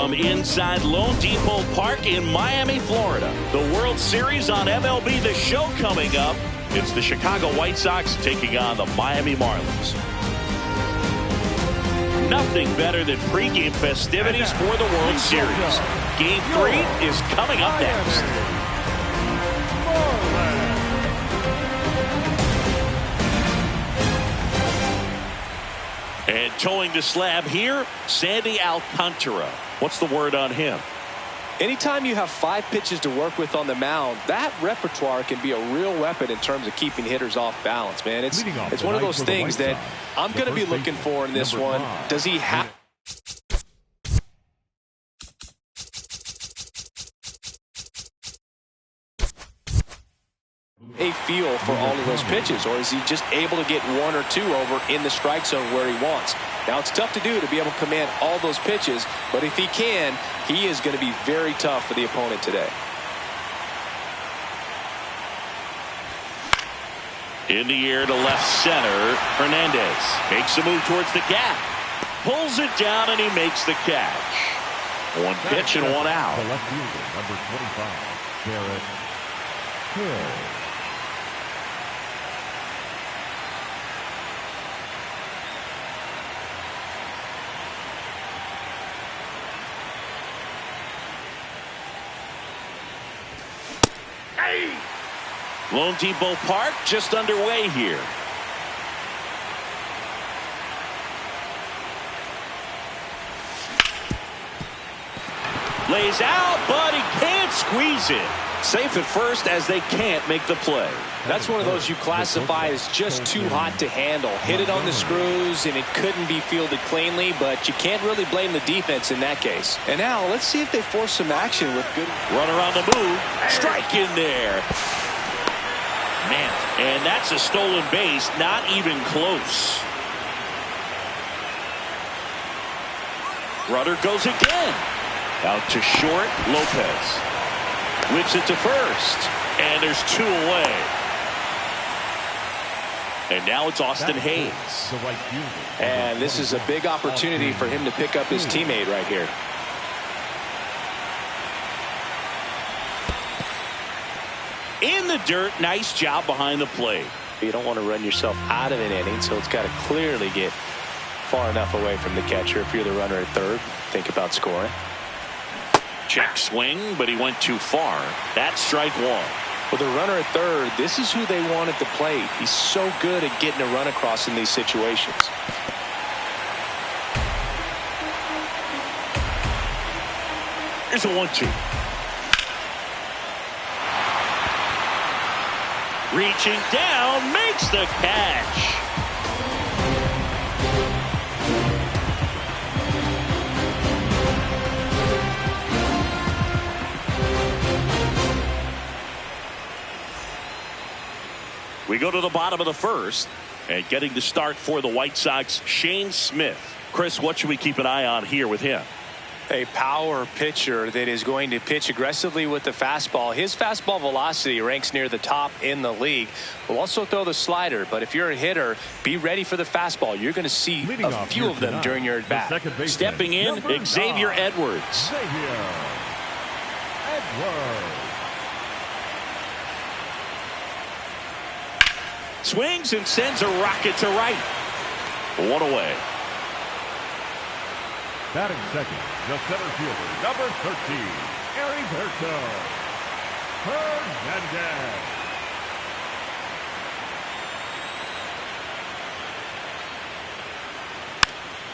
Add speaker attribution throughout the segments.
Speaker 1: from inside Lone Depot Park in Miami, Florida. The World Series on MLB The Show coming up. It's the Chicago White Sox taking on the Miami Marlins. Nothing better than pregame festivities for the World Series. Game 3 is coming up next. And towing the slab here, Sandy Alcantara. What's the word on him?
Speaker 2: Anytime you have 5 pitches to work with on the mound, that repertoire can be a real weapon in terms of keeping hitters off balance, man. It's one of those things that I'm going to be looking for in this one. Does he have a feel for all of those pitches, or is he just able to get 1 or 2 over in the strike zone where he wants? Now, it's tough to do to be able to command all those pitches, but if he can, he is going to be very tough for the opponent today.
Speaker 1: In the air to left center, Hernandez makes a move towards the gap, pulls it down, and he makes the catch. 1 pitch and 1 out.
Speaker 3: The left fielder, number 25, Garrett Hill.
Speaker 1: Lone Depot Park just underway here. Lays out, but he can't squeeze it. Safe at first as they can't make the play.
Speaker 2: That's one of those you classify as just too hot to handle. Hit it on the screws and it couldn't be fielded cleanly, but you can't really blame the defense in that case. And now let's see if they force some action with good
Speaker 1: runner on the move. Strike in there. Man, and that's a stolen base, not even close. Runner goes again. Out to short, Lopez. Whips it to first, and there's 2 away. And now it's Austin Hayes.
Speaker 2: And this is a big opportunity for him to pick up his teammate right here.
Speaker 1: In the dirt, nice job behind the plate.
Speaker 2: You don't want to run yourself out of an inning, so it's got to clearly get far enough away from the catcher. If you're the runner at third, think about scoring.
Speaker 1: Check swing, but he went too far. That's strike 1.
Speaker 2: For the runner at third, this is who they want at the plate. He's so good at getting a run across in these situations.
Speaker 1: Here's a 1-2. Reaching down, makes the catch. We go to the bottom of the first, and getting the start for the White Sox, Shane Smith. Chris, what should we keep an eye on here with him?
Speaker 2: A power pitcher that is going to pitch aggressively with the fastball. His fastball velocity ranks near the top in the league. Will also throw the slider, but if you're a hitter, be ready for the fastball. You're going to see a few of them during your at-bat.
Speaker 1: Stepping in, Xavier Edwards. Swings and sends a rocket to right. 1 away.
Speaker 3: Batting second, the center fielder, number 13, Heriberto Hernandez.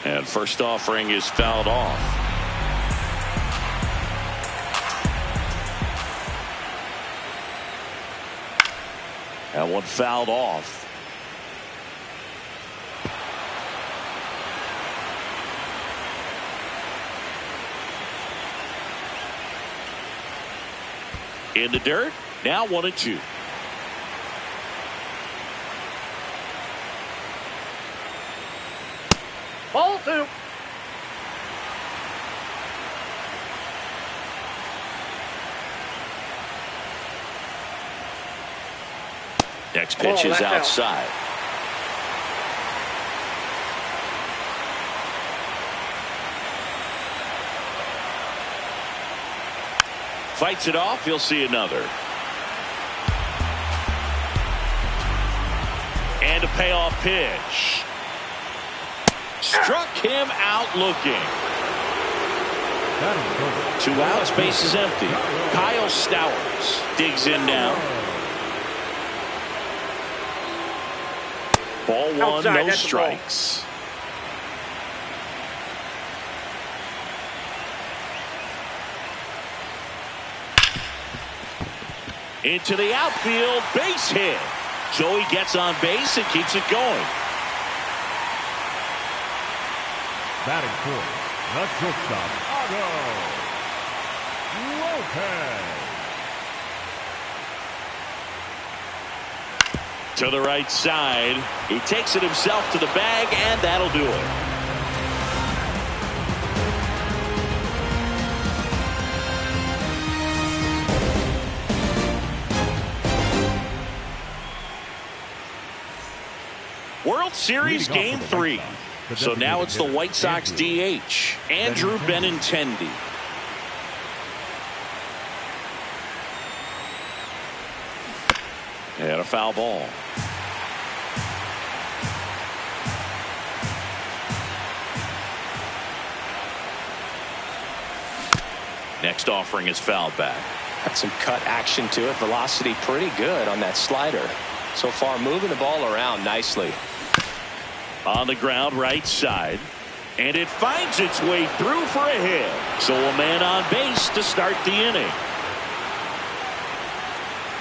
Speaker 1: And first offering is fouled off. That one fouled off. In the dirt, now 1-2. Ball 2. Next pitch is outside. Fights it off. He'll see another. And a payoff pitch. Struck him out looking. 2 outs, base is empty. Kyle Stowers digs in now. Ball 1,
Speaker 4: Outside,
Speaker 1: no strikes. Into the outfield, base hit. Joey gets on base and keeps it going.
Speaker 3: Batting fourth, the shortstop, Otto Lopez.
Speaker 1: To the right side. He takes it himself to the bag, and that'll do it. World Series Game 3. So now it's the White Sox DH, Andrew Benintendi. And a foul ball. Next offering is fouled back.
Speaker 2: Got some cut action to it. Velocity pretty good on that slider. So far moving the ball around nicely.
Speaker 1: On the ground, right side. And it finds its way through for a hit. So a man on base to start the inning.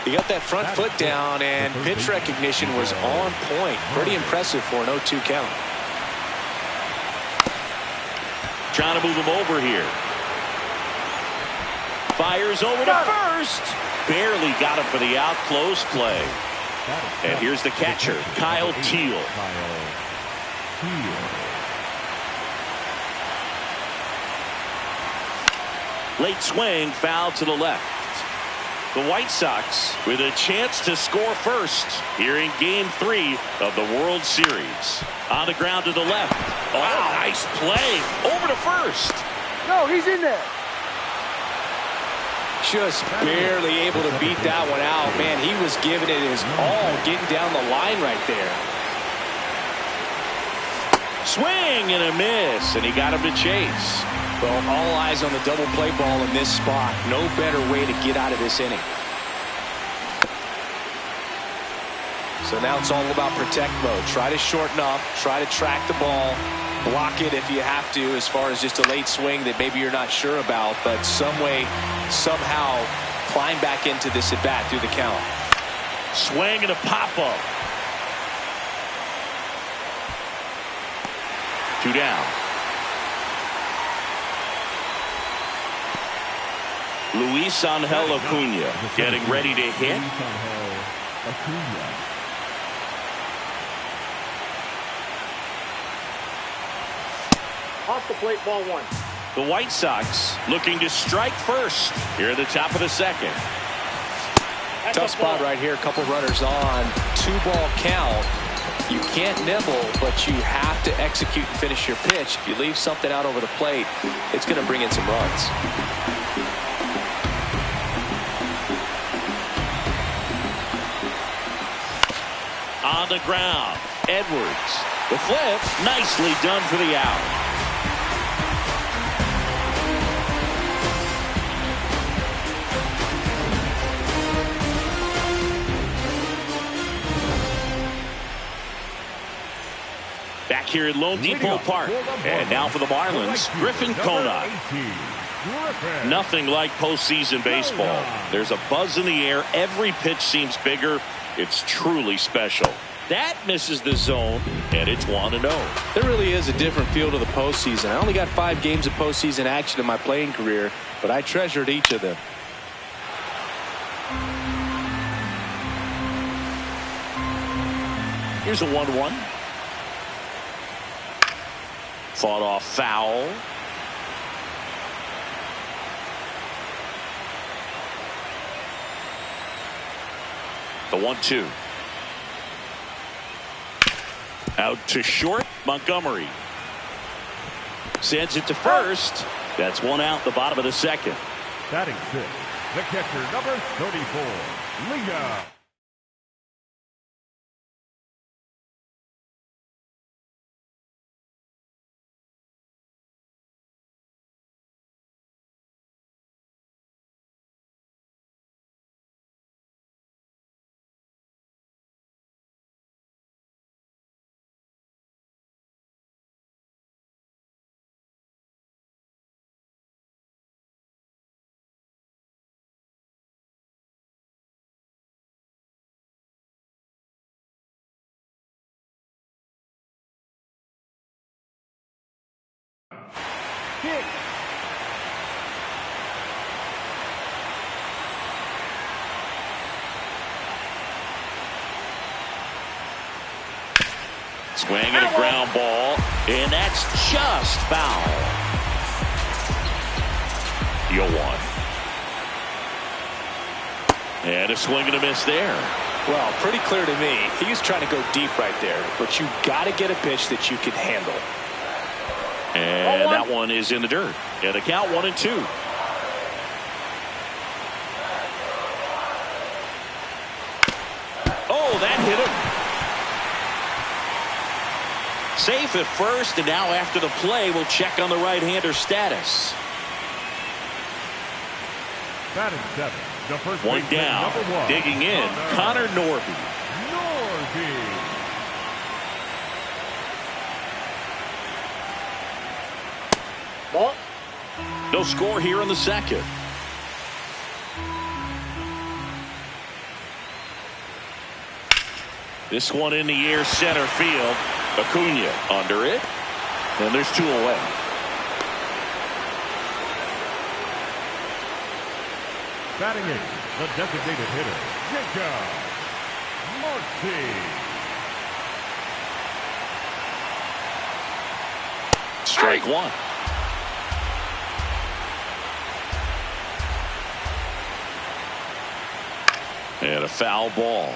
Speaker 2: He got that front foot down, and pitch recognition was on point. Pretty impressive for an 0-2 count.
Speaker 1: Trying to move him over here. Fires over to first. Barely got him for the out. Close play. And here's the catcher, Kyle Teal. Late swing, foul to the left. The White Sox with a chance to score first here in Game 3 of the World Series. On the ground to the left. Oh, nice play. Over to first.
Speaker 4: No, he's in there.
Speaker 2: Just barely able to beat that one out. Man, he was giving it his all, getting down the line right there.
Speaker 1: Swing and a miss, and he got him to chase.
Speaker 2: Well, all eyes on the double play ball in this spot. No better way to get out of this inning. So now it's all about protect mode. Try to shorten up, try to track the ball, block it if you have to, as far as just a late swing that maybe you're not sure about, but some way, somehow climb back into this at bat through the count.
Speaker 1: Swing and a pop up. 2 down. Luis Angel Acuna getting ready to hit.
Speaker 4: Off the plate, ball 1.
Speaker 1: The White Sox looking to strike first here at the top of the second.
Speaker 2: Tough spot right here. A couple runners on. 2-ball count. You can't nibble, but you have to execute and finish your pitch. If you leave something out over the plate, it's going to bring in some runs.
Speaker 1: On the ground, Edwards. The flip, nicely done for the out. Back here at Lone Depot Park. And now for the Marlins, Griffin Conant. Nothing like postseason baseball. There's a buzz in the air. Every pitch seems bigger. It's truly special. That misses the zone, and it's 1-0.
Speaker 2: There really is a different feel to the postseason. I only got 5 games of postseason action in my playing career, but I treasured each of them.
Speaker 1: Here's a 1-1. Fought off foul. The 1-2. Out to short, Montgomery. Sends it to first. That's 1 out, the bottom of the second.
Speaker 3: Batting 6, The catcher, number 34, Liga. Kick.
Speaker 1: Swing and a ground ball, and that's just foul. You'll one. And a swing and a miss there.
Speaker 2: Well, pretty clear to me. He's trying to go deep right there, but you got to get a pitch that you can handle.
Speaker 1: And that one is in the dirt. And a count 1-2. Oh, that hit him. Safe at first, and now after the play, we'll check on the right-hander status.
Speaker 3: Batting seven, the first
Speaker 1: One down, digging in, Connor Norby.
Speaker 4: Ball.
Speaker 1: No score here in the second. This one in the air, center field. Acuna under it. And there's two away.
Speaker 3: Batting eight, the designated hitter, Jacob Marcy.
Speaker 1: Strike one. And a foul ball.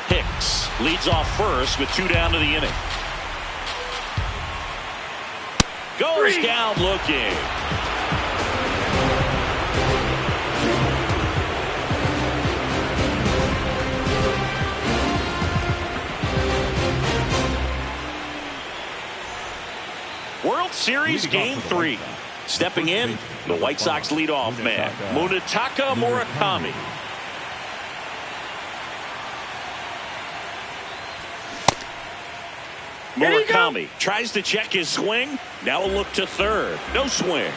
Speaker 1: Hicks leads off first with two down to the inning. Goes down looking. World Series Game 3. Stepping in, the White Sox leadoff man, Munetaka Murakami. Murakami tries to check his swing. Now a look to third. No swing.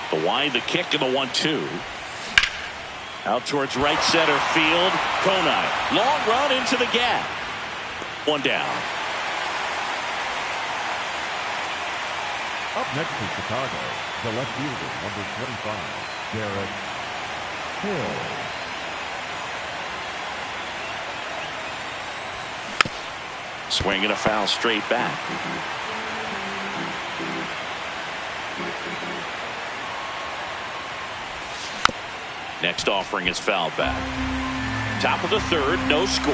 Speaker 1: The wind, the kick, and the 1-2. Out towards right center field. Konai. Long run into the gap. One down.
Speaker 3: Up next in Chicago, the left fielder, number 25, Garrett Hill.
Speaker 1: Swing and a foul straight back. Next offering is fouled back. Top of the third, no score.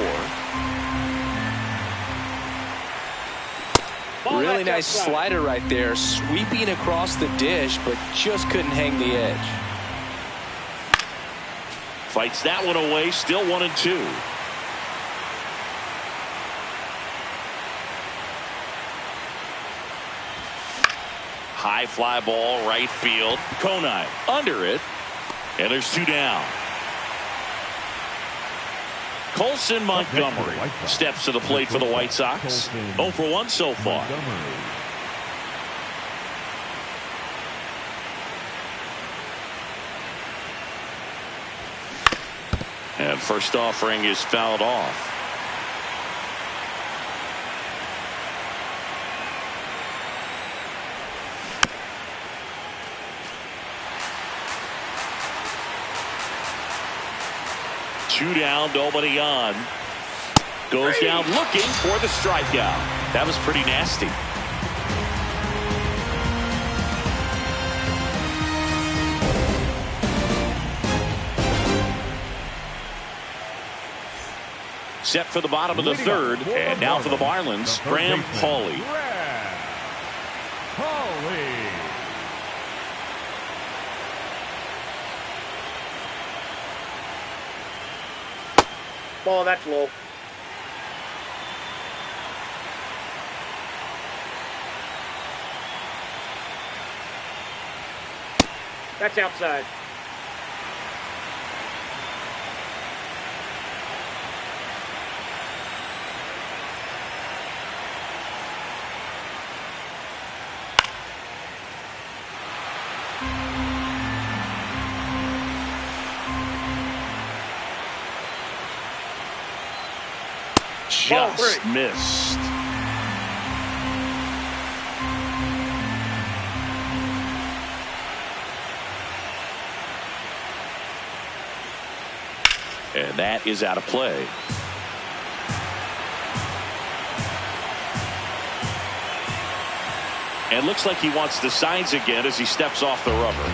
Speaker 2: Really nice slider right there, sweeping across the dish, but just couldn't hang the edge.
Speaker 1: Fights that one away, still 1-2. High fly ball, right field. Konai under it. And there's two down. Colson Montgomery steps to the plate for the White Sox. 0 for 1 so far. And first offering is fouled off. Two down, nobody on. Goes down looking for the strikeout. That was pretty nasty. Set for the bottom of the third. And now for the Marlins, Graham Pauley.
Speaker 4: Ball, that's low. That's outside.
Speaker 1: Just missed. And that is out of play. And looks like he wants the signs again as he steps off the rubber.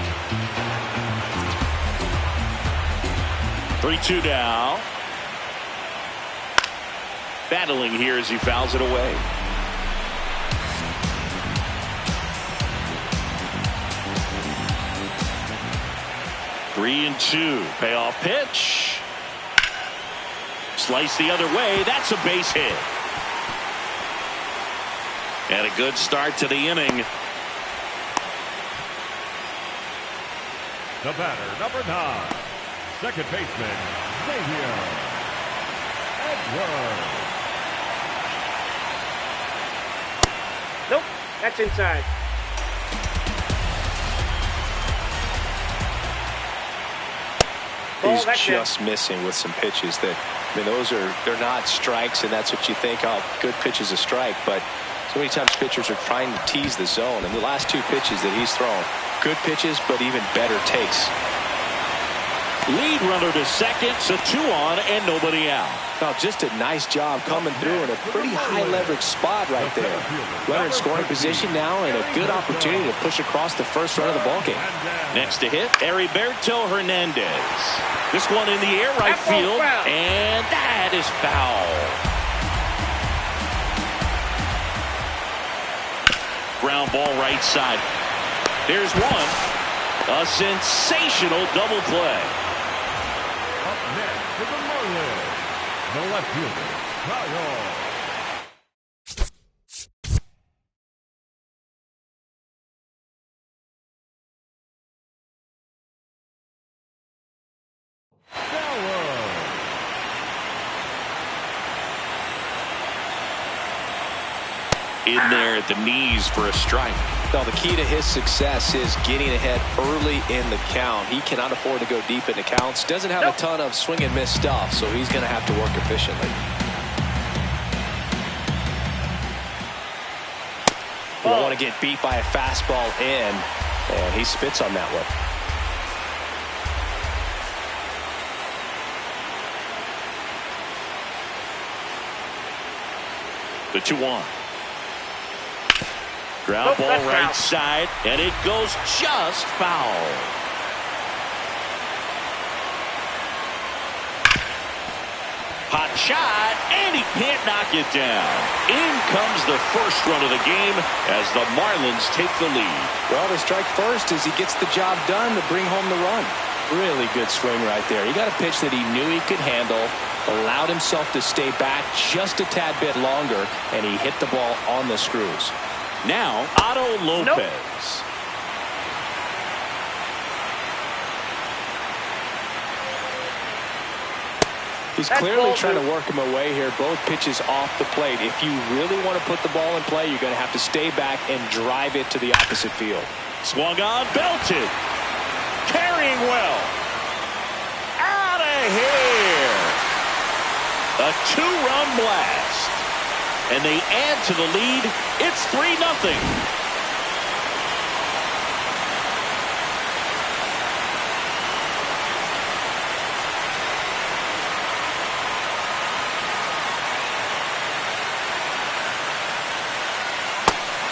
Speaker 1: 3-2 now. Battling here as he fouls it away. Three and two. Payoff pitch. Slice the other way. That's a base hit. And a good start to the inning.
Speaker 3: The batter, number 9, second baseman, Xavier Edwards.
Speaker 4: Nope, that's inside.
Speaker 2: He's just missing with some pitches that, I mean, they're not strikes, and that's what you think, oh, good pitch is a strike, but so many times pitchers are trying to tease the zone, and the last two pitches that he's thrown, good pitches, but even better takes.
Speaker 1: Lead runner to second, so 2 on and nobody out.
Speaker 2: Oh, just a nice job coming through in a pretty high leverage spot right there. Runner in scoring position now, and a good opportunity to push across the first run of the ballgame.
Speaker 1: Next to hit, Heriberto Hernandez. This one in the air, right field, and that is foul. Ground ball right side. There's one. A sensational double play.
Speaker 3: Up next for the Marlins, the left fielder, Kyle.
Speaker 1: In there at the knees for a strike.
Speaker 2: Now, the key to his success is getting ahead early in the count. He cannot afford to go deep in the counts. Doesn't have a ton of swing and miss stuff, so he's going to have to work efficiently. You don't want to get beat by a fastball in, and he spits on that one.
Speaker 1: The 2-1. Ground ball right side, and it goes just foul. Hot shot, and he can't knock it down. In comes the first run of the game as the Marlins take the lead.
Speaker 2: Well, the strike first as he gets the job done to bring home the run. Really good swing right there. He got a pitch that he knew he could handle, allowed himself to stay back just a tad bit longer, and he hit the ball on the screws.
Speaker 1: Now, Otto Lopez.
Speaker 4: Nope.
Speaker 2: He's clearly trying to work him away here. Both pitches off the plate. If you really want to put the ball in play, you're going to have to stay back and drive it to the opposite field.
Speaker 1: Swung on, belted. Carrying well. Out of here. A 2-run blast. And they add to the lead. It's 3-0.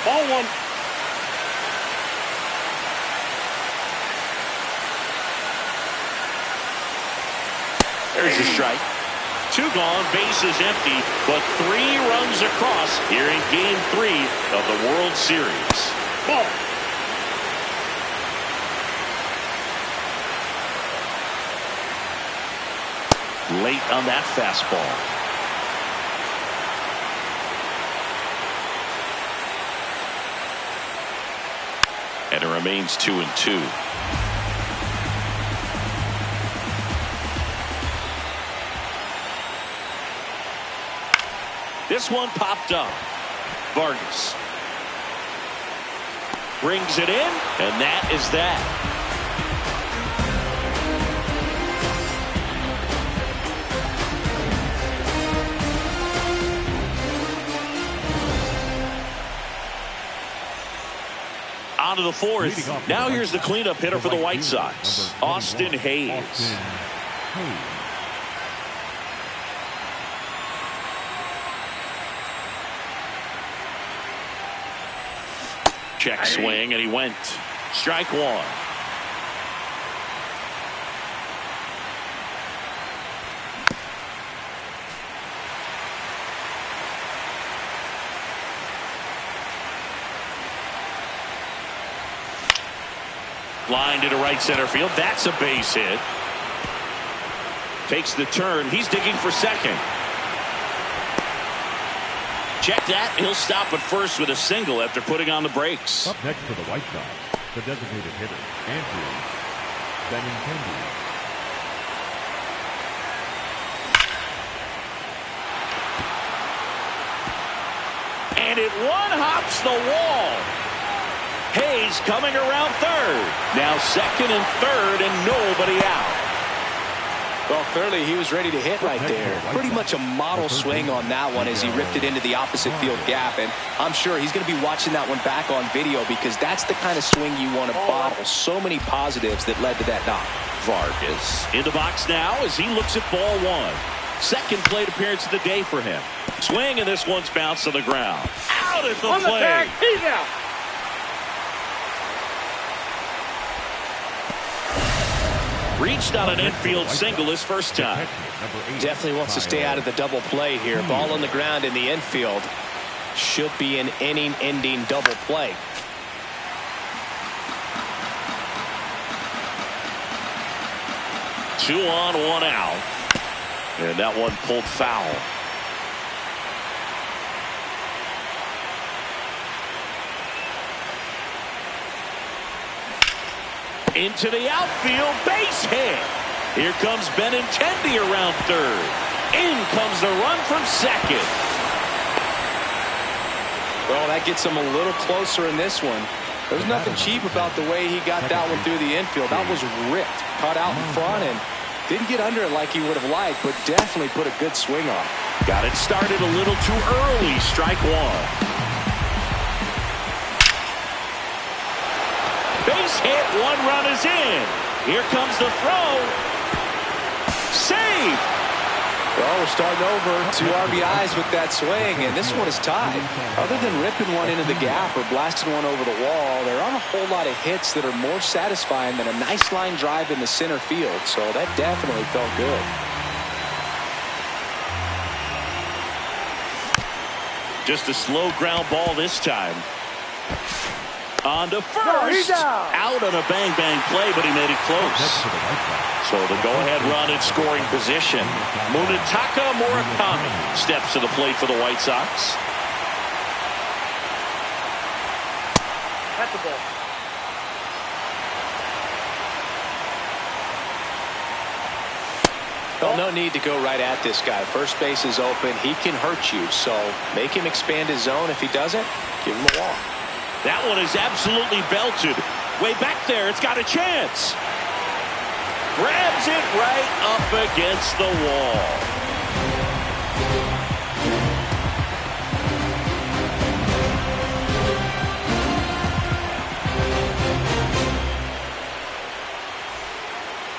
Speaker 1: Ball one. There's your strike. 2 gone, bases empty, but 3 runs across here in Game 3 of the World Series. Ball. Late on that fastball. And it remains 2-2. This one popped up. Vargas brings it in, and that is that. On to the 4th. Now here's the cleanup hitter for the White Sox, Austin Hayes. Check swing, and he went. Strike 1. Line into right center field. That's a base hit. Takes the turn. He's digging for second. Check that. He'll stop at first with a single after putting on the brakes.
Speaker 3: Up next for the White Sox, the designated hitter, Andrew Benintendi.
Speaker 1: And it one-hops the wall. Hayes coming around third. Now second and third and nobody out.
Speaker 2: Well, clearly he was ready to hit right there. Pretty much a model swing on that one as he ripped it into the opposite field gap. And I'm sure he's going to be watching that one back on video because that's the kind of swing you want to bottle. So many positives that led to that knock.
Speaker 1: Vargas in the box now as he looks at ball 1. Second plate appearance of the day for him. Swing, and this one's bounced to the ground. Out at the
Speaker 4: On the
Speaker 1: plate.
Speaker 4: tag, he's out.
Speaker 1: Reached on an infield single his first time.
Speaker 2: Definitely wants to stay out of the double play here. Ball on the ground in the infield. Should be an inning-ending double play.
Speaker 1: Two on, 1 out. And that one pulled foul. Into the outfield, base hit. Here comes Benintendi around third. In comes the run from second.
Speaker 2: Well, that gets him a little closer in this one. There's nothing cheap about the way he got that one through the infield. That was ripped, caught out in front, and didn't get under it like he would have liked, but definitely put a good swing on.
Speaker 1: Got it started a little too early. Strike 1. Base hit, 1 run is in. Here comes the throw. Save.
Speaker 2: Well, we're starting over 2 RBIs with that swing, and this one is tied. Other than ripping one into the gap or blasting one over the wall, there aren't a whole lot of hits that are more satisfying than a nice line drive in the center field, so that definitely felt good.
Speaker 1: Just a slow ground ball this time. On to first.
Speaker 4: No, he's
Speaker 1: out on a bang-bang play, but he made it close. So the go-ahead run in scoring position. Munetaka Murakami steps to the plate for the White Sox.
Speaker 4: That's the ball.
Speaker 2: Well, no need to go right at this guy. First base is open. He can hurt you, so make him expand his zone. If he doesn't, give him a walk.
Speaker 1: That one is absolutely belted. Way back there, it's got a chance. Grabs it right up against the wall.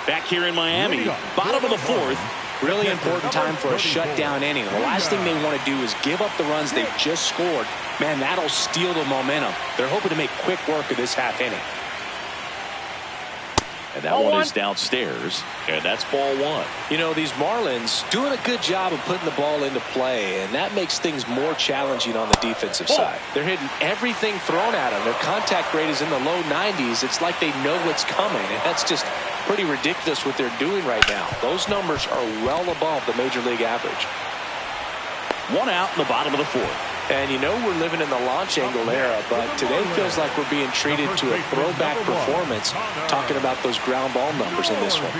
Speaker 1: Back here in Miami, bottom of the 4th.
Speaker 2: Really important time for a shutdown inning. The last thing they want to do is give up the runs they've just scored. Man, that'll steal the momentum. They're hoping to make quick work of this half inning.
Speaker 1: And that one is downstairs, and that's ball one.
Speaker 2: You know, these Marlins doing a good job of putting the ball into play, and that makes things more challenging on the defensive side. They're hitting everything thrown at them. Their contact rate is in the low 90s. It's like they know what's coming, and that's just pretty ridiculous what they're doing right now. Those numbers are well above the major league average.
Speaker 1: One out in the bottom of the fourth.
Speaker 2: And you know we're living in the launch angle era, but today feels like we're being treated to a throwback performance, talking about those ground ball numbers in this one.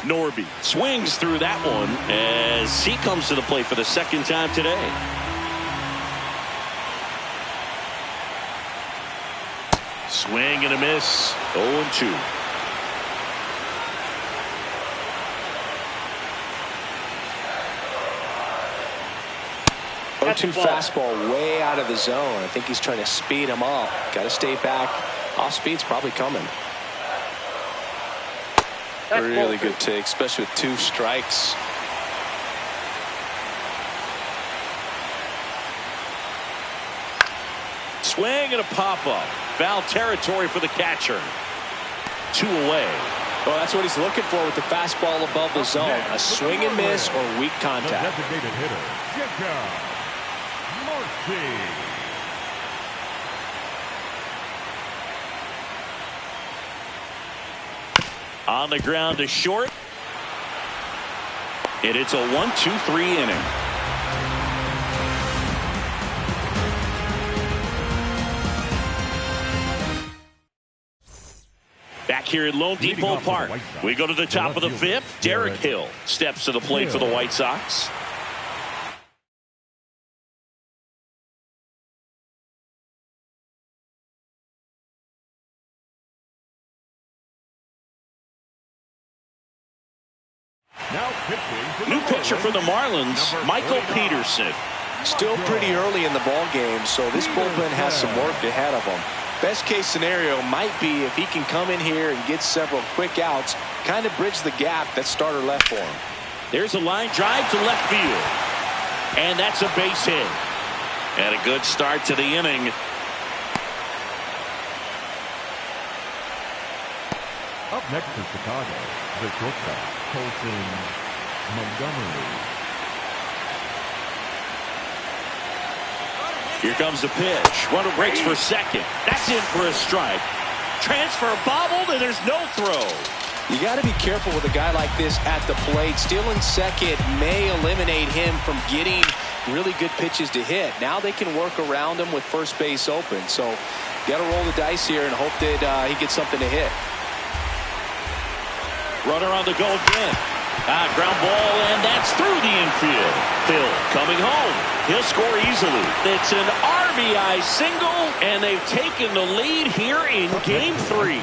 Speaker 1: Norby swings through that one as he comes to the plate for the second time today. Swing and a miss. 0-2.
Speaker 2: 0-2 fastball way out of the zone. I think he's trying to speed him up. Got to stay back. Off speed's probably coming. Really good take, especially with 2 strikes.
Speaker 1: Swing and a pop-up. Foul territory for the catcher. 2 away.
Speaker 2: Well, that's what he's looking for with the fastball above the zone. A swing and miss or weak contact.
Speaker 3: Designated hitter,
Speaker 1: on the ground to short. And it's a 1-2-3 inning. Back here at Lone Depot Park, we go to the top of the fifth. Derek Hill steps to the plate for the White Sox. New pitcher for the Marlins, Michael Peterson.
Speaker 2: Still pretty early in the ball game, so this bullpen has some work ahead of them. Best case scenario might be if he can come in here and get several quick outs, kind of bridge the gap that starter left for him.
Speaker 1: There's a line drive to left field, and that's a base hit. And a good start to the inning.
Speaker 3: Up next for Chicago, the shortstop, Colton Montgomery.
Speaker 1: Here comes the pitch. Runner breaks for second. That's in for a strike. Transfer bobbled, and there's no throw.
Speaker 2: You got to be careful with a guy like this at the plate. Stealing second may eliminate him from getting really good pitches to hit. Now they can work around him with first base open. So you got to roll the dice here and hope that he gets something to hit.
Speaker 1: Runner on the go again. Ground ball, and that's through the infield. Hill coming home. He'll score easily. It's an RBI single, and they've taken the lead here in Game 3.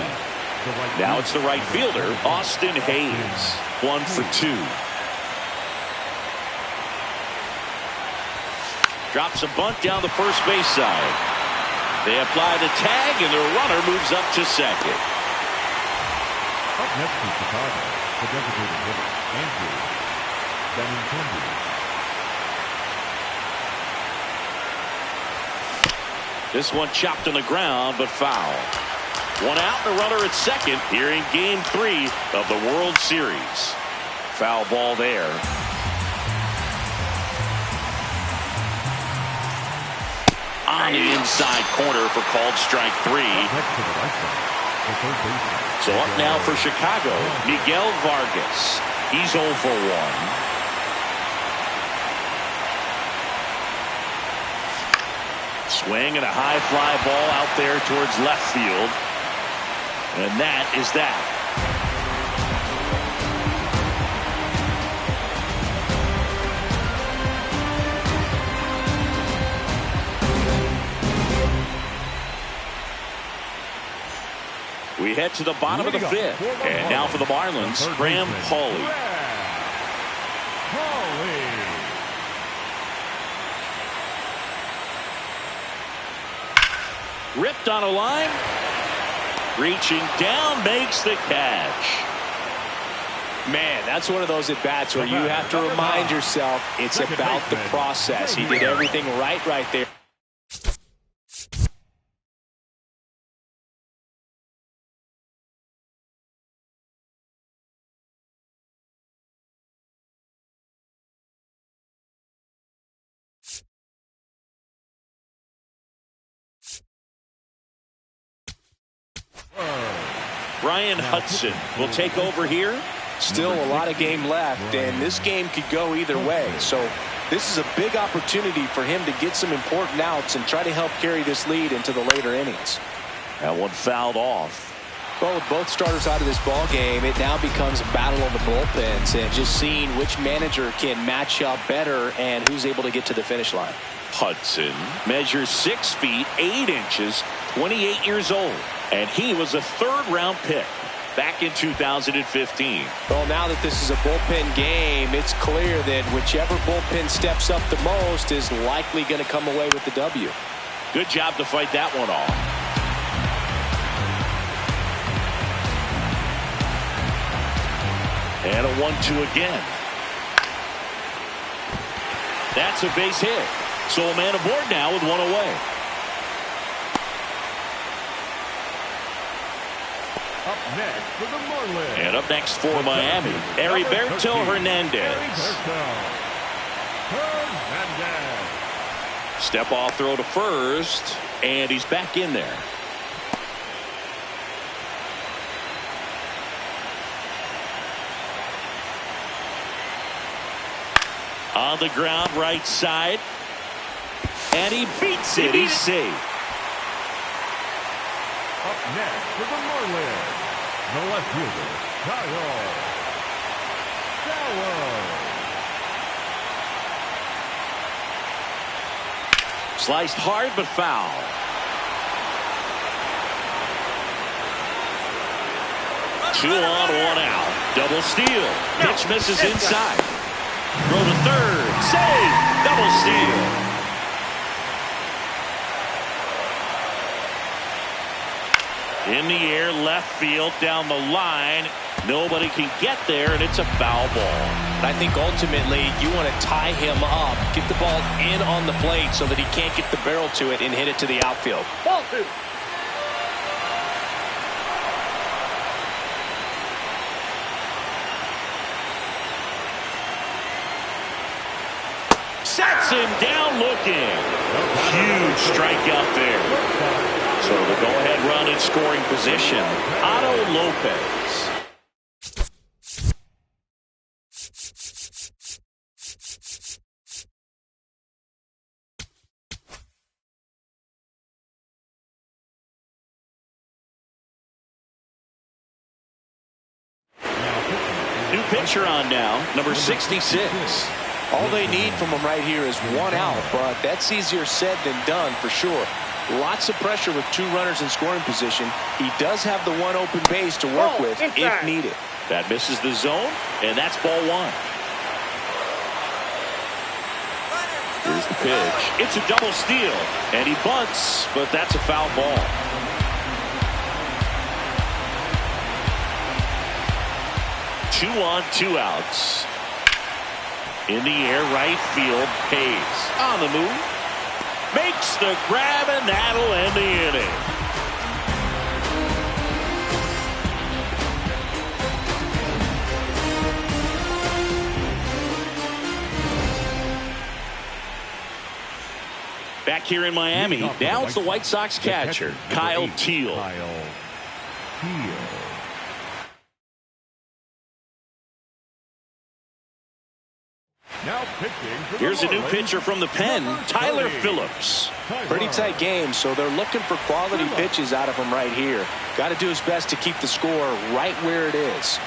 Speaker 1: Now it's the right fielder, Austin Hayes. 1 for 2. Drops a bunt down the first base side. They apply the tag, and their runner moves up to second.
Speaker 3: Up next in Chicago, the designated hitter, Andrew Benintendi.
Speaker 1: This one chopped on the ground, but foul. One out, and a runner at second here in Game 3 of the World Series. Foul ball there. On the inside corner for called strike 3. So up now for Chicago, Miguel Vargas. He's 0 for 1. Swing and a high fly ball out there towards left field. And that is that. We head to the bottom of the fifth. And now for the Marlins, Graham Pauley. Ripped on a line. Reaching down, makes the catch.
Speaker 2: Man, that's one of those at-bats where you have to remind yourself it's about the process. He did everything right there.
Speaker 1: Brian Hudson will take over here.
Speaker 2: Still a lot of game left, and this game could go either way. So this is a big opportunity for him to get some important outs and try to help carry this lead into the later innings.
Speaker 1: That one fouled off.
Speaker 2: Well, with both starters out of this ball game, it now becomes a battle of the bullpens and just seeing which manager can match up better and who's able to get to the finish line.
Speaker 1: Hudson measures 6 feet 8 inches, 28 years old, and he was a third-round pick back in 2015.
Speaker 2: Well, now that this is a bullpen game, it's clear that whichever bullpen steps up the most is likely going to come away with the W.
Speaker 1: Good job to fight that one off. And a 1-2 again. That's a base hit. So a man aboard now with one away.
Speaker 3: Up next for the Marlins.
Speaker 1: And up next for Miami, Heriberto Hernandez. Step off throw to first, and he's back in there. On the ground, right side. And he beats it. He's safe.
Speaker 3: Up next for the Marlins, the left fielder, Kyle Sauer.
Speaker 1: Sliced hard but foul. Two on, one out. Double steal. Pitch misses inside. Throw to third. Save. Double steal. In the air, left field, down the line. Nobody can get there, and it's a foul ball.
Speaker 2: I think ultimately you want to tie him up, get the ball in on the plate so that he can't get the barrel to it and hit it to the outfield.
Speaker 4: Ball 2.
Speaker 1: Sets him down looking. Huge strikeout there. So the go-ahead run in scoring position, Otto Lopez. New pitcher on now, number 66.
Speaker 2: All they need from him right here is one out, but that's easier said than done for sure. Lots of pressure with 2 runners in scoring position. He does have the one open base to work with if needed.
Speaker 1: That misses the zone, and that's ball 1. Here's the pitch. It's a double steal, and he bunts, but that's a foul ball. Two on, 2 outs. In the air, right field, Hayes on the move. Makes the grab, and that'll end the inning. Back here in Miami, now it's the White Sox catcher, Kyle Teel.
Speaker 3: Now pitching for
Speaker 1: Here's
Speaker 3: the
Speaker 1: a new
Speaker 3: Marlins,
Speaker 1: pitcher from the pen, Tyler Phillips.
Speaker 2: Pretty tight game, so they're looking for quality pitches out of him right here. Got to do his best to keep the score right where it is.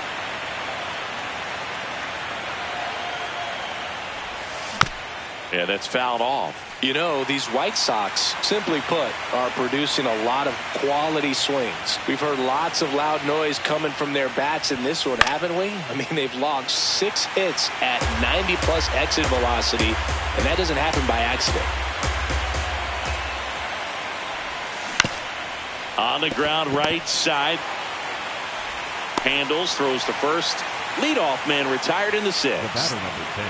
Speaker 1: Yeah, that's fouled off.
Speaker 2: You know, these White Sox, simply put, are producing a lot of quality swings. We've heard lots of loud noise coming from their bats in this one, haven't we? I mean, they've logged 6 hits at 90-plus exit velocity, and that doesn't happen by accident.
Speaker 1: On the ground, right side. Handles, throws to first. Leadoff man retired in the 6th.
Speaker 3: The batter number 10,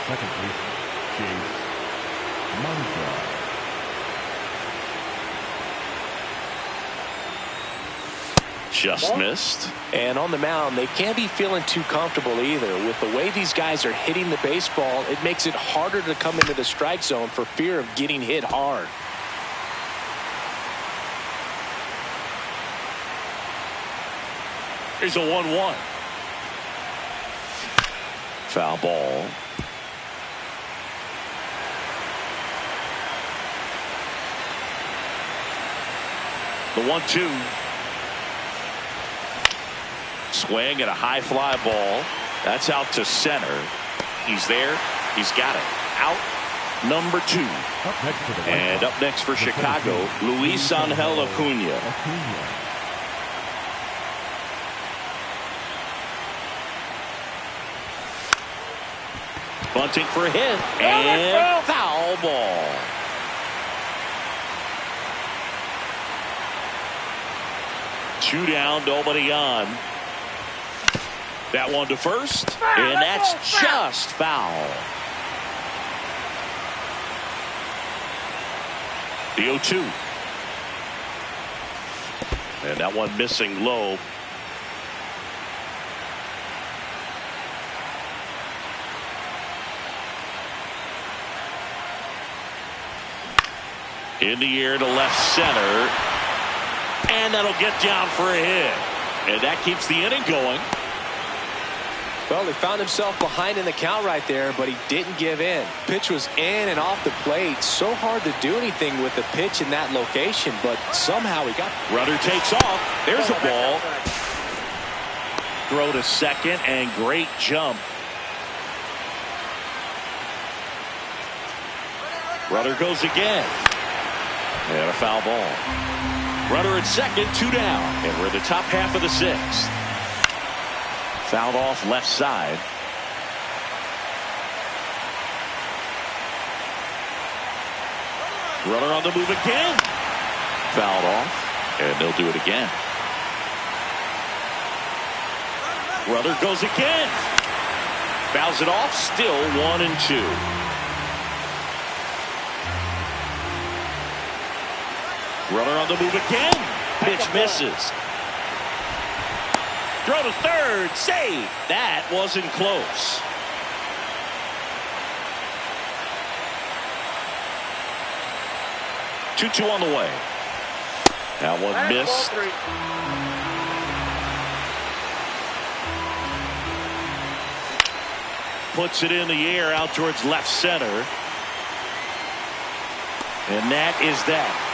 Speaker 3: second baseman, Chase Mantra.
Speaker 1: Just missed.
Speaker 2: And on the mound, they can't be feeling too comfortable either. With the way these guys are hitting the baseball, it makes it harder to come into the strike zone for fear of getting hit hard.
Speaker 1: Here's a 1-1. Foul ball. The 1-2. Swing and a high fly ball. That's out to center. He's there. He's got it. Out number 2. And up next for Chicago, Luis Angel Acuna. Bunting for a hit. And foul ball. Two down, nobody on. That one to first, and that's just foul. The 0-2. And that one missing low. In the air to left center. And that'll get down for a hit. And that keeps the inning going.
Speaker 2: Well, he found himself behind in the count right there, but he didn't give in. Pitch was in and off the plate. So hard to do anything with the pitch in that location, but somehow he got.
Speaker 1: Runner takes off. There's a ball. Throw to second, and great jump. Runner goes again. And a foul ball. Runner at second, 2 down. And we're in the top half of the 6th. Fouled off left side. Runner on the move again. Fouled off. And they'll do it again. Runner goes again. Fouls it off. Still 1-2. Runner on the move again. Pitch misses. Throw to third. Save. That wasn't close. Two on the way. That one missed. Puts it in the air out towards left center. And that is that.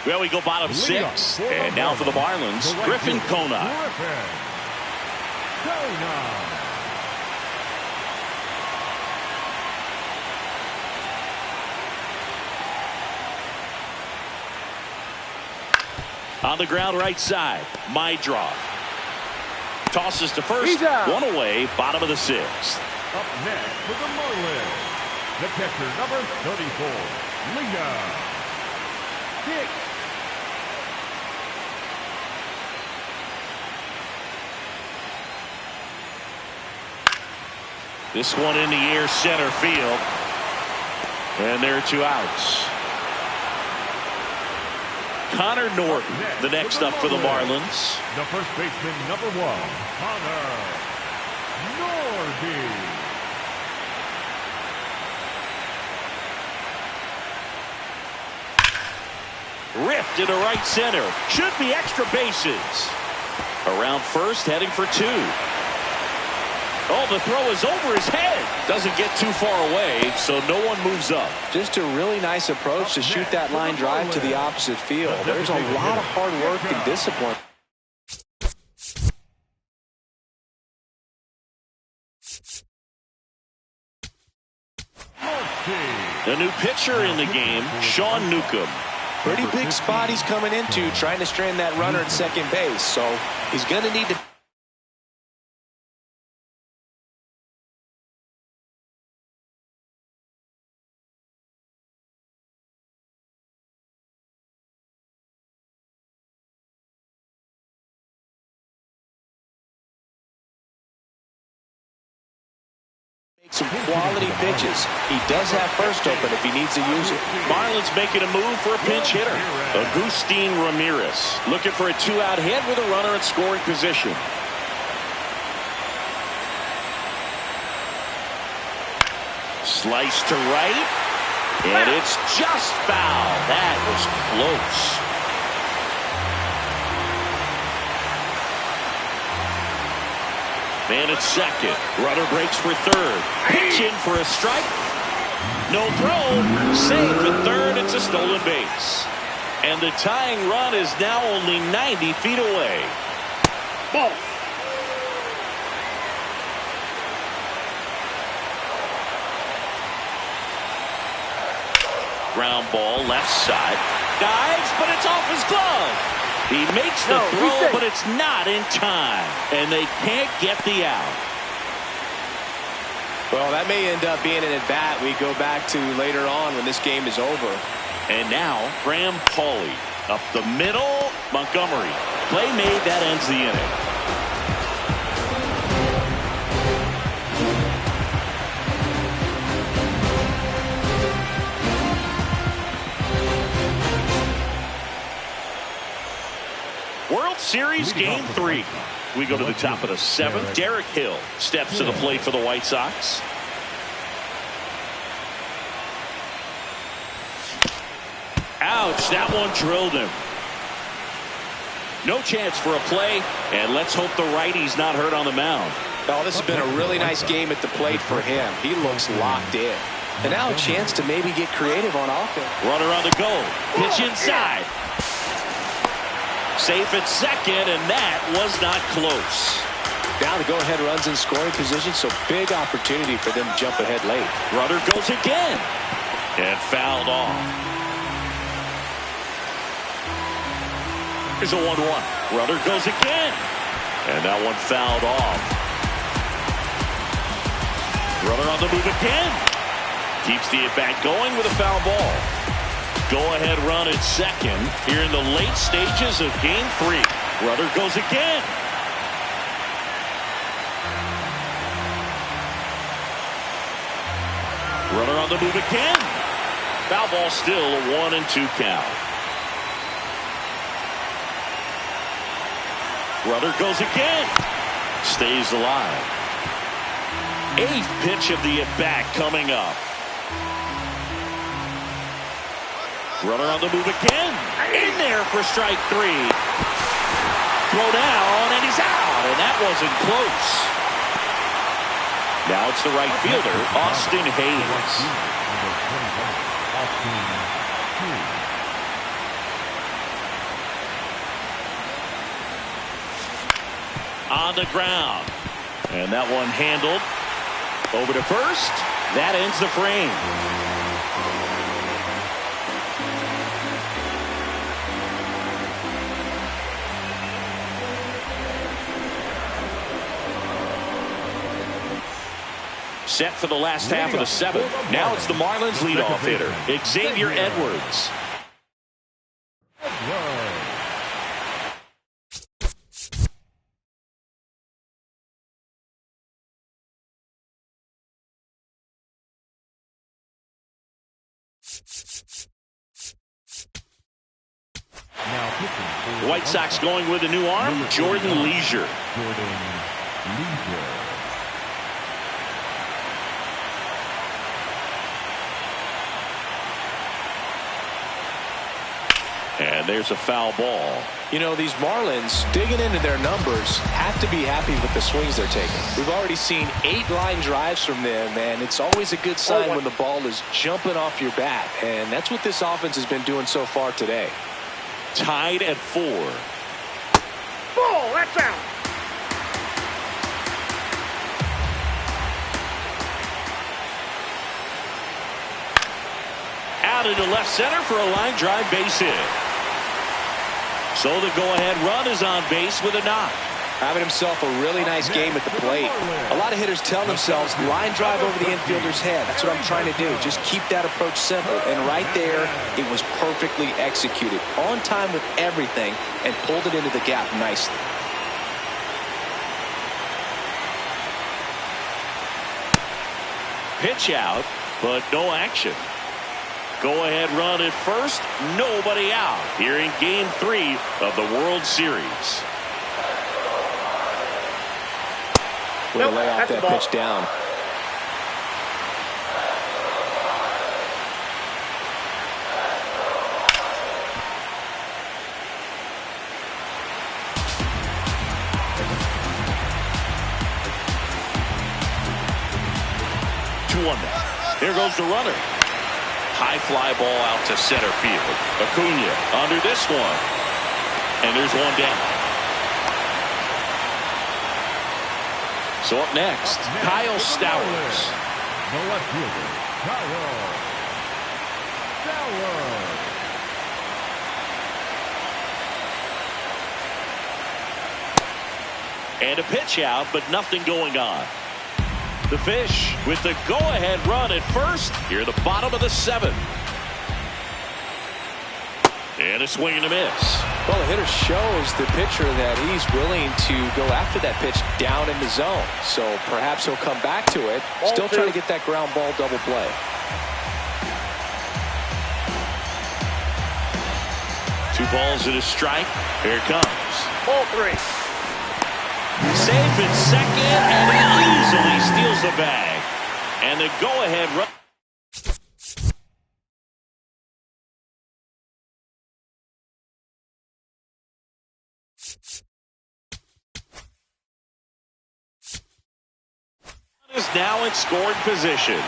Speaker 1: Well, we go bottom 6. And now for the Marlins, Griffin Conant. On the ground right side, my draw. Tosses to first, one away, bottom of the 6th.
Speaker 3: Up next for the Marlins, the catcher number 34, Liga. Hicks.
Speaker 1: This one in the air, center field. And there are 2 outs. Connor Norton, the next up for the Marlins.
Speaker 3: The first baseman, number 1, Connor Norton.
Speaker 1: Ripped into right center. Should be extra bases. Around first, heading for 2. Oh, the throw is over his head. Doesn't get too far away, so no one moves up.
Speaker 2: Just a really nice approach to shoot that line drive to the opposite field. There's a lot of hard work and discipline.
Speaker 1: The new pitcher in the game, Sean Newcomb.
Speaker 2: Pretty big spot he's coming into, trying to strand that runner at second base, so he's going to need to. Some quality pitches. He does have first open if he needs to use it.
Speaker 1: Marlins making a move for a pinch hitter. Agustin Ramirez looking for a 2-out hit with a runner in scoring position. Slice to right. And it's just foul. That was close. Man at second. Runner breaks for third. Pitch in for a strike. No throw. Saved at third. It's a stolen base. And the tying run is now only 90 feet away.
Speaker 4: Ball.
Speaker 1: Ground ball left side. Dives, but it's off his glove. He makes the throw, but it's not in time. And they can't get the out.
Speaker 2: Well, that may end up being an at-bat we go back to later on when this game is over.
Speaker 1: And now, Graham Pauley up the middle. Montgomery. Play made. That ends the inning. World Series Game 3. We go to the top of the 7th. Derek Hill steps to the plate for the White Sox. Ouch, that one drilled him. No chance for a play, and let's hope the righty's not hurt on the mound.
Speaker 2: Oh, this has been a really nice game at the plate for him. He looks locked in. And now a chance to maybe get creative on offense.
Speaker 1: Runner on the go. Pitch inside. Safe at second, and that was not close.
Speaker 2: Now the go-ahead runs in scoring position, so big opportunity for them to jump ahead late.
Speaker 1: Runner goes again. And fouled off. Here's a 1-1. Runner goes again. And that one fouled off. Runner on the move again. Keeps the at-bat going with a foul ball. Go-ahead run at second here in the late stages of Game 3. Runner goes again. Runner on the move again. Foul ball still, a 1-2 count. Runner goes again. Stays alive. 8th pitch of the at-bat coming up. Runner on the move again. In there for strike 3. Throw down, and he's out. And that wasn't close. Now it's the right fielder, Austin Hayes. On the ground. And that one handled. Over to first. That ends the frame. Set for the last half of the 7th. Now it's the Marlins leadoff hitter, Xavier Edwards. The White Sox going with a new arm, Jordan Leisure. And there's a foul ball.
Speaker 2: You know, these Marlins, digging into their numbers, have to be happy with the swings they're taking. We've already seen 8 line drives from them, and it's always a good sign when the ball is jumping off your bat. And that's what this offense has been doing so far today.
Speaker 1: Tied at 4.
Speaker 4: Ball, that's out.
Speaker 1: Out into left center for a line drive base hit. So the go-ahead run is on base with a knock.
Speaker 2: Having himself a really nice game at the plate. A lot of hitters tell themselves, line drive over the infielder's head. That's what I'm trying to do. Just keep that approach simple. And right there, it was perfectly executed. On time with everything, and pulled it into the gap nicely.
Speaker 1: Pitch out, but no action. Go-ahead run at first, nobody out here in Game 3 of the World Series.
Speaker 2: We'll lay off that pitch down.
Speaker 1: 1 now. Here goes the runner. High fly ball out to center field. Acuna under this one. And there's 1 down. So up next, Kyle Stowers.
Speaker 3: The left fielder, Kyle Stowers.
Speaker 1: And a pitch out, but nothing going on. The Fish with the go-ahead run at first. Here at the bottom of the 7th. And a swing and a miss.
Speaker 2: Well, the hitter shows the pitcher that he's willing to go after that pitch down in the zone. So perhaps he'll come back to it. Still trying to get that ground ball double play.
Speaker 1: Two balls and a strike. Here it comes.
Speaker 4: Ball 3.
Speaker 1: Safe at second, and he easily steals the bag. And the go-ahead run. Is now in scoring position.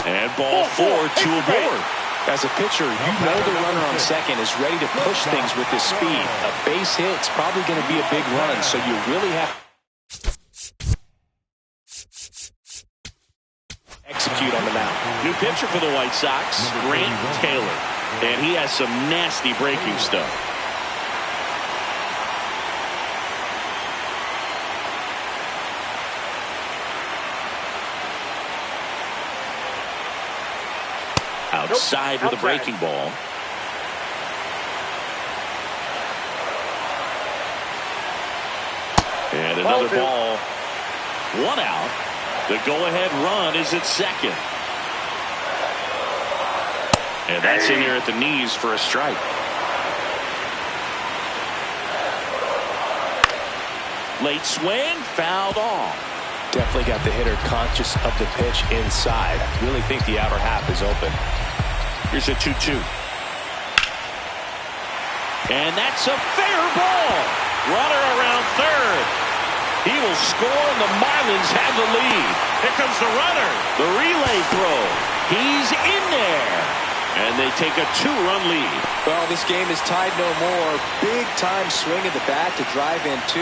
Speaker 1: And ball 4 to a board.
Speaker 2: As a pitcher, you know the runner on second is ready to push things with his speed. A base hit's probably going to be a big run, so you really have to execute on the mound.
Speaker 1: New pitcher for the White Sox, Grant Taylor. And he has some nasty breaking stuff. Outside with a breaking ball. And another ball. 1 out. The go-ahead run is at second. And that's in there at the knees for a strike. Late swing, fouled off.
Speaker 2: Definitely got the hitter conscious of the pitch inside. Really think the outer half is open.
Speaker 1: Here's a 2-2. And that's a fair ball. Runner around third. He will score, and the Marlins have the lead. Here comes the runner. The relay throw. He's in there. And they take a 2-run lead.
Speaker 2: Well, this game is tied no more. Big time swing of the bat to drive in 2.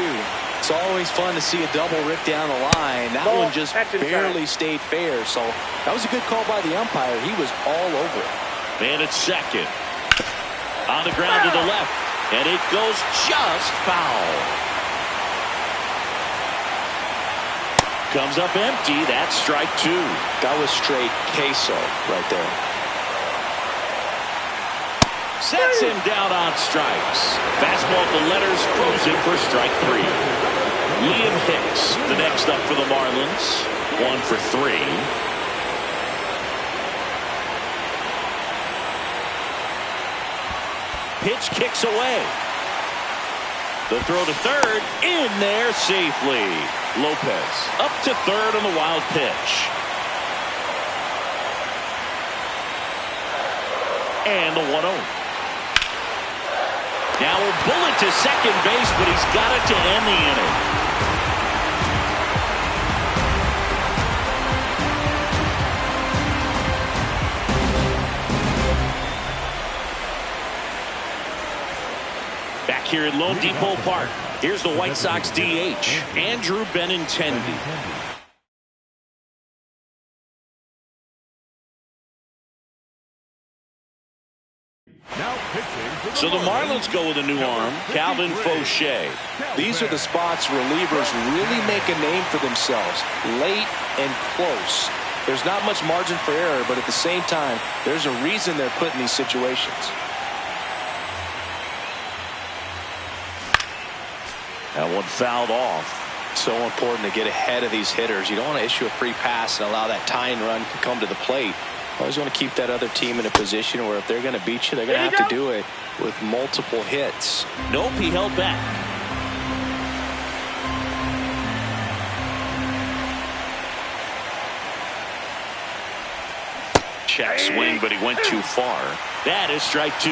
Speaker 2: It's always fun to see a double rip down the line. That one just barely stayed fair. So that was a good call by the umpire. He was all over it.
Speaker 1: And it's second. On the ground to the left. And it goes just foul. Comes up empty. That's strike 2.
Speaker 2: That was straight queso right there.
Speaker 1: Sets him down on strikes. Fastball at the letters, frozen for strike 3. Liam Hicks, the next up for the Marlins. 1 for 3. Pitch kicks away. The throw to third, in there safely. Lopez up to third on the wild pitch. And the 1-0. Now a bullet to second base, but he's got it to end the inning. Back here at Lone Depot Park, here's the White Sox DH, Andrew Benintendi. So the Marlins go with a new arm, Calvin Fauché.
Speaker 2: These are the spots relievers really make a name for themselves. Late and close. There's not much margin for error, but at the same time, there's a reason they're put in these situations.
Speaker 1: That one fouled off.
Speaker 2: So important to get ahead of these hitters. You don't want to issue a free pass and allow that tying run to come to the plate. Always want to keep that other team in a position where if they're going to beat you, they're going to have to do it with multiple hits.
Speaker 1: Nope, he held back. Check swing, but he went too far. That is strike 2.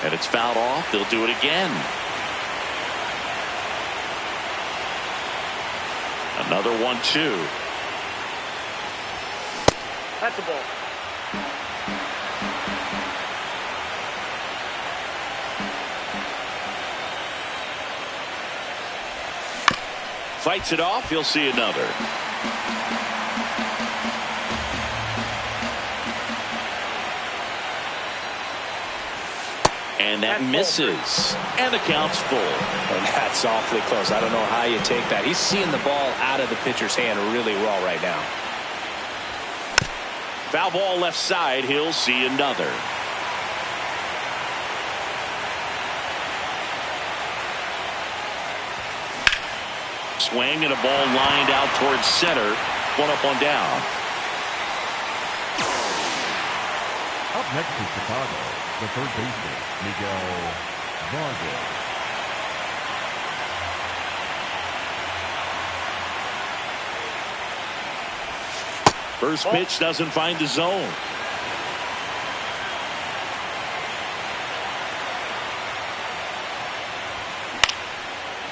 Speaker 1: And it's fouled off. They'll do it again. Another 1-2.
Speaker 4: That's the ball.
Speaker 1: Fights it off. He'll see another. And that misses. And the count's full.
Speaker 2: And that's awfully close. I don't know how you take that. He's seeing the ball out of the pitcher's hand really well right now.
Speaker 1: Foul ball left side. He'll see another. Swing and a ball lined out towards center. 1 up, 1 down.
Speaker 3: Up next to Chicago, the third baseman, Miguel Vargas.
Speaker 1: First pitch doesn't find the zone.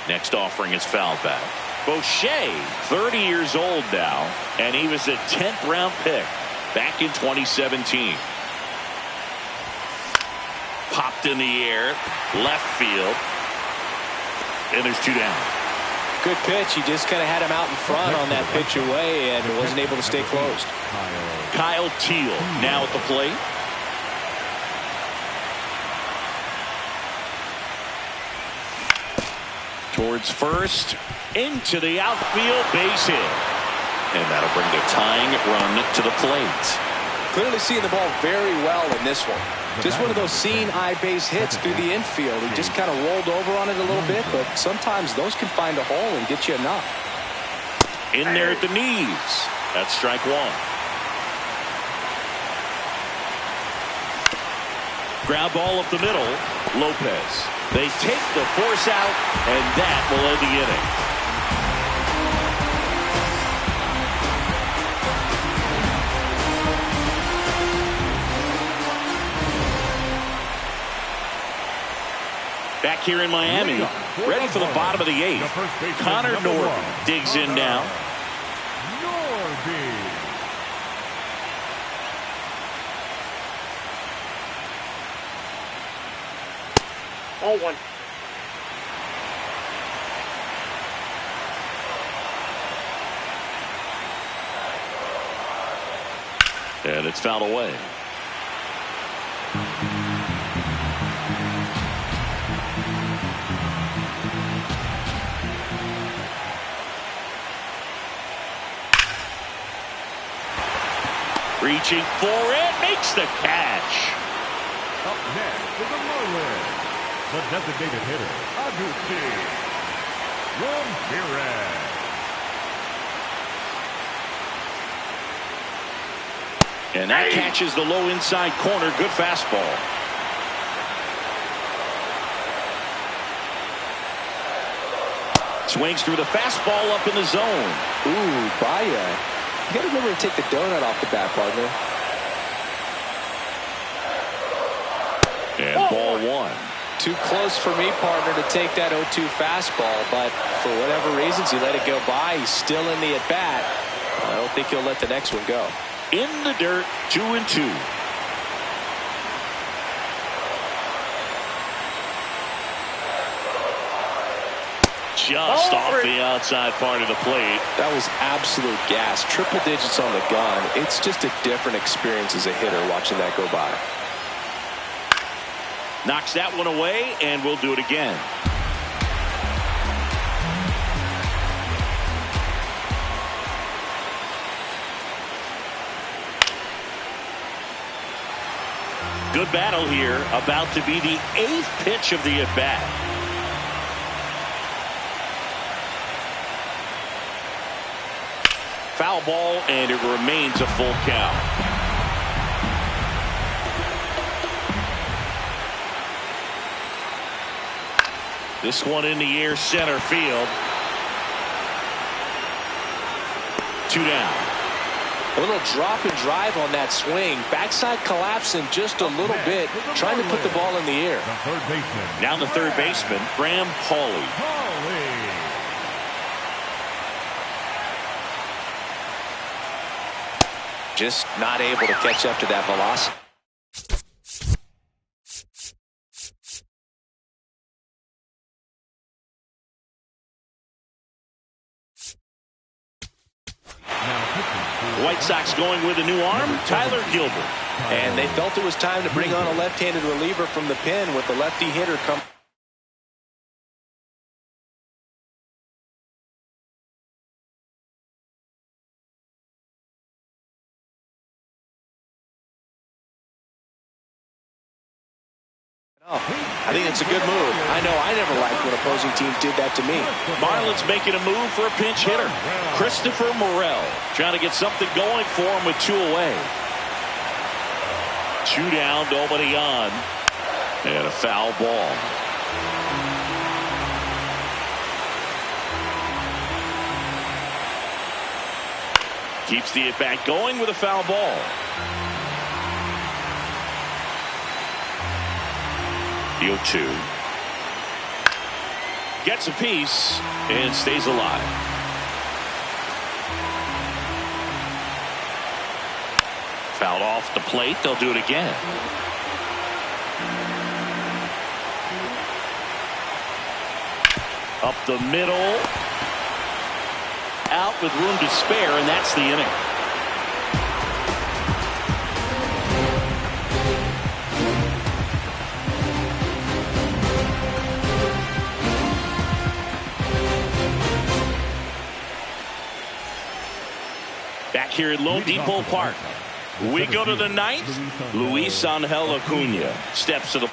Speaker 1: Next offering is fouled back. Boucher, 30 years old now, and he was a 10th round pick back in 2017. Popped in the air, left field, and there's 2 down.
Speaker 2: Good pitch. He just kind of had him out in front on that pitch away and wasn't able to stay closed.
Speaker 1: Kyle Teal now at the plate. Towards first, into the outfield, base hit. And that'll bring the tying run to the plate.
Speaker 2: Clearly seeing the ball very well in this one. Just one of those seeing eye base hits through the infield. He just kind of rolled over on it a little bit, but sometimes those can find a hole and get you enough.
Speaker 1: In there at the knees. That's strike 1. Ground ball up the middle. Lopez. They take the force out, and that will end the inning. Back here in Miami, ready for the bottom of the 8th. Connor Norton digs in now.
Speaker 4: Oh, 1.
Speaker 1: And it's fouled away. Reaching for it, makes the catch.
Speaker 3: Up next is the Marlins, the designated hitter, Agustin Ramirez.
Speaker 1: And that catches the low inside corner. Good fastball. Swings through the fastball up in the zone.
Speaker 2: Ooh, Baya. You got to remember to take the donut off the bat, partner.
Speaker 1: And ball 1.
Speaker 2: Too close for me, partner, to take that 0-2 fastball, but for whatever reasons, he let it go by. He's still in the at-bat. I don't think he'll let the next one go.
Speaker 1: In the dirt, 2-2. Just off the outside part of the plate.
Speaker 2: That was absolute gas. Triple digits on the gun. It's just a different experience as a hitter watching that go by.
Speaker 1: Knocks that one away, and we'll do it again. Good battle here. About to be the 8th pitch of the at-bat. Foul ball, and it remains a full count. This one in the air, center field. 2 down.
Speaker 2: A little drop and drive on that swing. Backside collapsing just a little bit, trying to put the ball in the air.
Speaker 1: Now the third baseman, Graham Pauley.
Speaker 2: Just not able to catch up to that velocity.
Speaker 1: White Sox going with a new arm, Tyler Gilbert.
Speaker 2: And they felt it was time to bring on a left-handed reliever from the pen with the lefty hitter come. I think it's a good move. I know I never liked when opposing teams did that to me.
Speaker 1: Marlins making a move for a pinch hitter. Christopher Morel trying to get something going for him with 2 away. 2 down, nobody on. And a foul ball. Keeps the at-bat going with a foul ball. The 0-2. Gets a piece and stays alive. Fouled off the plate. They'll do it again. Up the middle. Out with room to spare, and that's the inning. Back here at Lone Depot Park, we go to the 9th. Luis Angel Acuna steps to the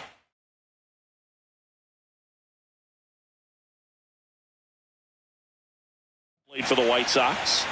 Speaker 1: plate for the White Sox.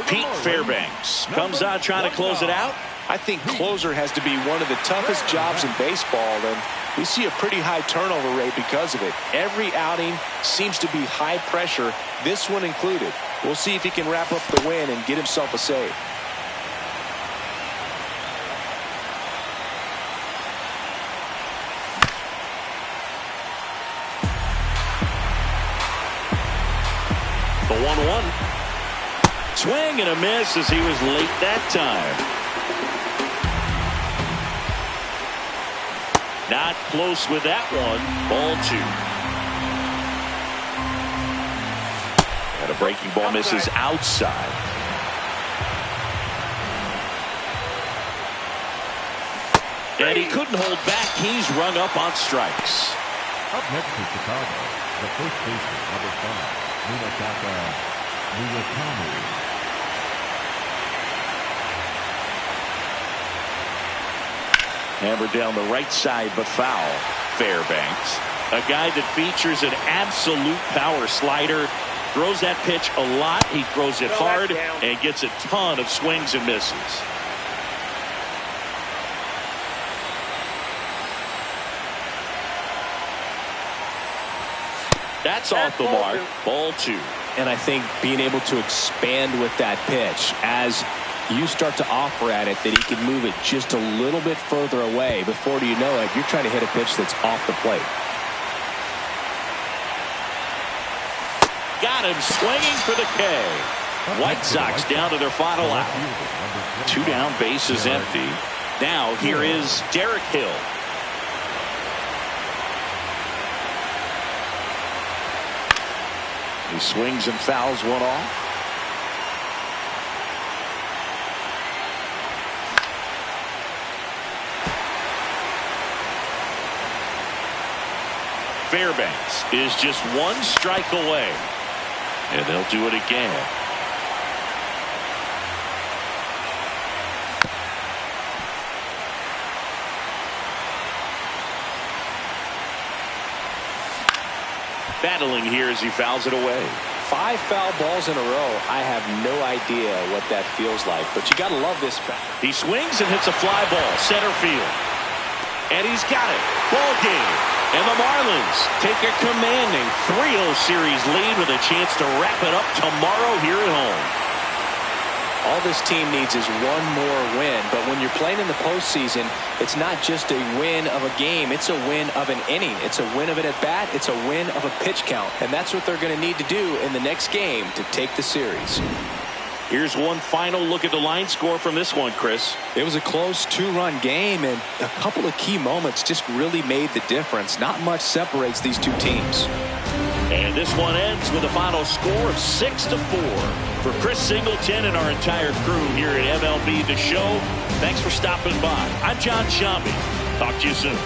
Speaker 1: Pete Fairbanks comes out trying to close it out.
Speaker 2: I think closer has to be one of the toughest jobs in baseball, and we see a pretty high turnover rate because of it. Every outing seems to be high pressure, this one included. We'll see if he can wrap up the win and get himself a save.
Speaker 1: The 1-1. Swing and a miss as he was late that time. Not close with that one. Ball 2. And a breaking ball misses outside. And he couldn't hold back. He's rung up on strikes.
Speaker 3: Up next to Chicago, the first baseman, number 5, Murakami.
Speaker 1: Hammered down the right side, but foul. Fairbanks, a guy that features an absolute power slider, throws that pitch a lot. He throws it hard and gets a ton of swings and misses. That's off the mark. Ball 2.
Speaker 2: And I think being able to expand with that pitch as you start to offer at it that he can move it just a little bit further away. Before you know it, you're trying to hit a pitch that's off the plate.
Speaker 1: Got him swinging for the K. White Sox down to their final out. 2 down, base is empty. Now here is Derek Hill. He swings and fouls one off. Fairbanks is just 1 strike away. And they'll do it again. Battling here as he fouls it away.
Speaker 2: 5 foul balls in a row. I have no idea what that feels like, but you got to love this back.
Speaker 1: He swings and hits a fly ball center field, and he's got it. Ball game, and the Marlins take a commanding 3-0 series lead with a chance to wrap it up tomorrow here at home.
Speaker 2: All this team needs is one more win, but when you're playing in the postseason, it's not just a win of a game, it's a win of an inning. It's a win of an at-bat, it's a win of a pitch count, and that's what they're going to need to do in the next game to take the series.
Speaker 1: Here's one final look at the line score from this one, Chris.
Speaker 2: It was a close 2-run game, and a couple of key moments just really made the difference. Not much separates these two teams.
Speaker 1: And this one ends with a final score of 6-4. For Chris Singleton and our entire crew here at MLB The Show, thanks for stopping by. I'm John Shambi. Talk to you soon.